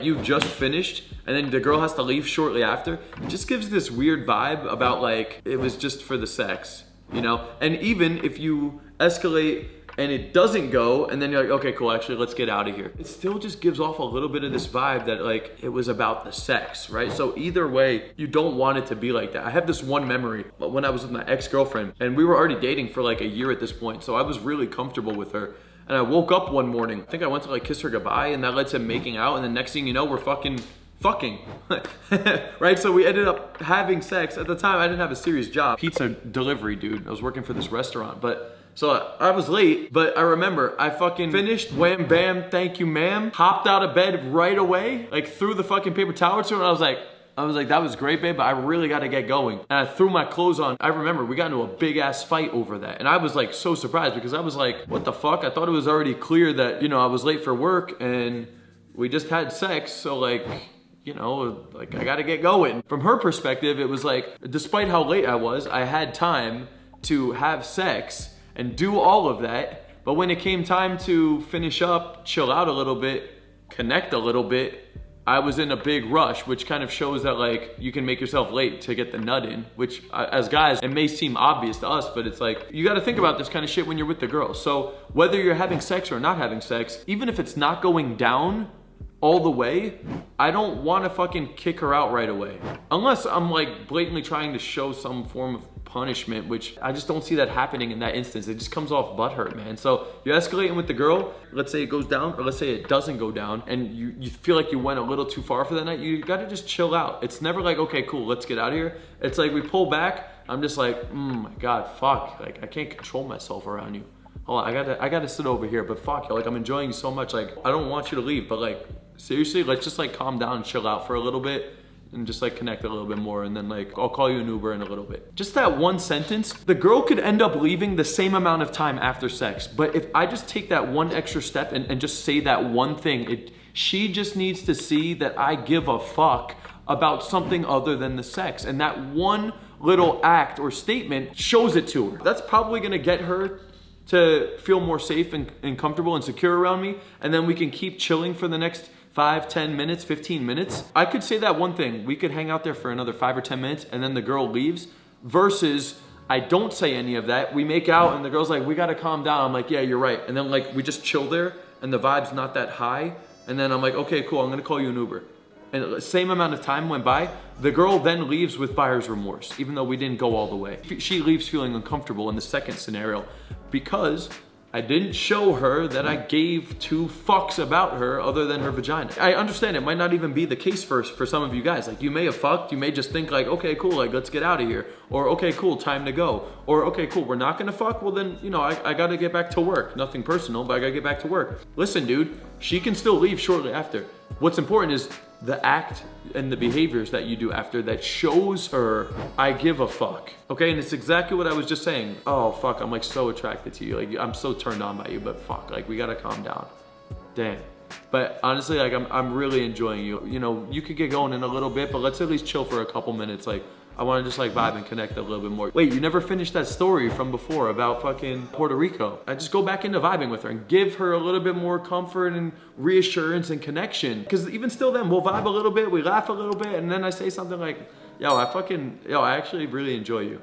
you've just finished and then the girl has to leave shortly after, it just gives this weird vibe about like it was just for the sex, you know? And even if you escalate and it doesn't go, and then you're like, okay, cool, actually, let's get out of here. It still just gives off a little bit of this vibe that like, it was about the sex, right? So either way, you don't want it to be like that. I have this one memory when I was with my ex-girlfriend, and we were already dating for like a year at this point, so I was really comfortable with her. And I woke up one morning, I think I went to like kiss her goodbye, and that led to making out, and the next thing you know, we're fucking, right? So we ended up having sex. At the time, I didn't have a serious job. Pizza delivery, dude. I was working for this restaurant, but so I was late, but I remember I fucking finished, wham, bam, thank you, ma'am, hopped out of bed right away, like threw the fucking paper towel to her, and I was like, that was great, babe, but I really gotta get going. And I threw my clothes on. I remember we got into a big ass fight over that. And I was like so surprised because I was like, what the fuck? I thought it was already clear that, you know, I was late for work and we just had sex. So like, you know, like I gotta get going. From her perspective, it was like, despite how late I was, I had time to have sex and do all of that. But when it came time to finish up, chill out a little bit, connect a little bit, I was in a big rush, which kind of shows that like you can make yourself late to get the nut in, which as guys, it may seem obvious to us, but it's like, you gotta think about this kind of shit when you're with the girl. So whether you're having sex or not having sex, even if it's not going down all the way, I don't wanna fucking kick her out right away. Unless I'm like blatantly trying to show some form of punishment, which I just don't see that happening in that instance. It just comes off butthurt, man. So you're escalating with the girl, let's say it goes down, or let's say it doesn't go down, and you feel like you went a little too far for that night, you gotta just chill out. It's never like, okay, cool, let's get out of here. It's like we pull back, I'm just like, my God, fuck, like I can't control myself around you. Hold on, I gotta sit over here, but fuck, like I'm enjoying you so much, like I don't want you to leave, but like seriously, let's just like calm down and chill out for a little bit and just like connect a little bit more, and then like I'll call you an Uber in a little bit. Just that one sentence, the girl could end up leaving the same amount of time after sex, but if I just take that one extra step and just say that one thing, she just needs to see that I give a fuck about something other than the sex, and that one little act or statement shows it to her. That's probably gonna get her to feel more safe and comfortable and secure around me, and then we can keep chilling for the next 5, 10 minutes, 15 minutes. I could say that one thing, we could hang out there for another 5 or 10 minutes and then the girl leaves, versus I don't say any of that. We make out and the girl's like, we gotta calm down. I'm like, yeah, you're right. And then like, we just chill there and the vibe's not that high. And then I'm like, okay, cool, I'm gonna call you an Uber. And the same amount of time went by, the girl then leaves with buyer's remorse, even though we didn't go all the way. She leaves feeling uncomfortable in the second scenario because I didn't show her that I gave 2 fucks about her other than her vagina. I understand it might not even be the case for some of you guys. Like you may have fucked, you may just think like, okay, cool, like let's get out of here. Or okay, cool, time to go. Or okay, cool, we're not gonna fuck, well then, you know, I gotta get back to work. Nothing personal, but I gotta get back to work. Listen, dude, she can still leave shortly after. What's important is the act and the behaviors that you do after that shows her I give a fuck. Okay, and it's exactly what I was just saying. Oh fuck, I'm like so attracted to you. Like I'm so turned on by you, but fuck, like we gotta calm down. Damn. But honestly, like I'm really enjoying you. You know, you could get going in a little bit, but let's at least chill for a couple minutes. Like I wanna just like vibe and connect a little bit more. Wait, you never finished that story from before about fucking Puerto Rico. I just go back into vibing with her and give her a little bit more comfort and reassurance and connection. Cause even still then, we'll vibe a little bit, we laugh a little bit, and then I say something like, I actually really enjoy you.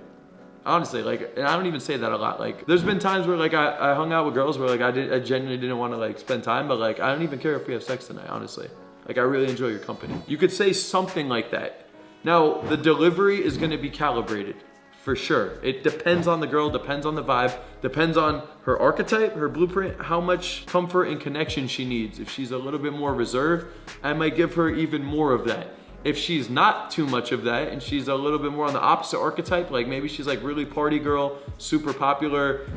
Honestly, like, and I don't even say that a lot. Like, there's been times where like I hung out with girls where like I genuinely didn't want to like spend time, but like I don't even care if we have sex tonight, honestly. Like I really enjoy your company. You could say something like that. Now, the delivery is gonna be calibrated, for sure. It depends on the girl, depends on the vibe, depends on her archetype, her blueprint, how much comfort and connection she needs. If she's a little bit more reserved, I might give her even more of that. If she's not too much of that and she's a little bit more on the opposite archetype, like maybe she's like really party girl, super popular,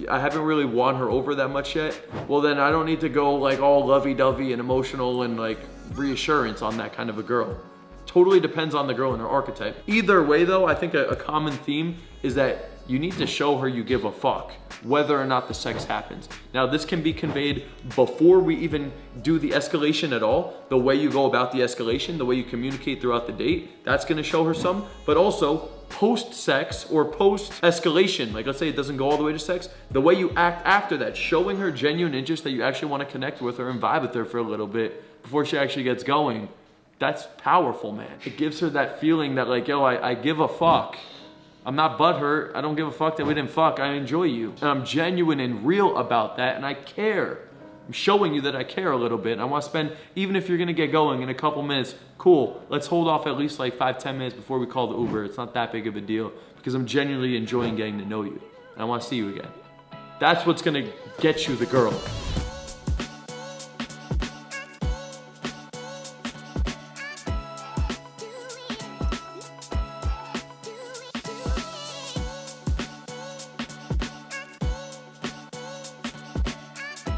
I haven't really won her over that much yet, well then I don't need to go like all lovey-dovey and emotional and like reassurance on that kind of a girl. Totally depends on the girl and her archetype. Either way though, I think a common theme is that you need to show her you give a fuck, whether or not the sex happens. Now, this can be conveyed before we even do the escalation at all. The way you go about the escalation, the way you communicate throughout the date, that's gonna show her some, but also post-sex or post-escalation, like let's say it doesn't go all the way to sex, the way you act after that, showing her genuine interest that you actually wanna connect with her and vibe with her for a little bit before she actually gets going. That's powerful, man. It gives her that feeling that like, yo, I give a fuck. I'm not butthurt. I don't give a fuck that we didn't fuck. I enjoy you. And I'm genuine and real about that, and I care. I'm showing you that I care a little bit. I want to spend, even if you're gonna get going in a couple minutes, cool, let's hold off at least like 5-10 minutes before we call the Uber. It's not that big of a deal because I'm genuinely enjoying getting to know you. And I want to see you again. That's what's gonna get you the girl.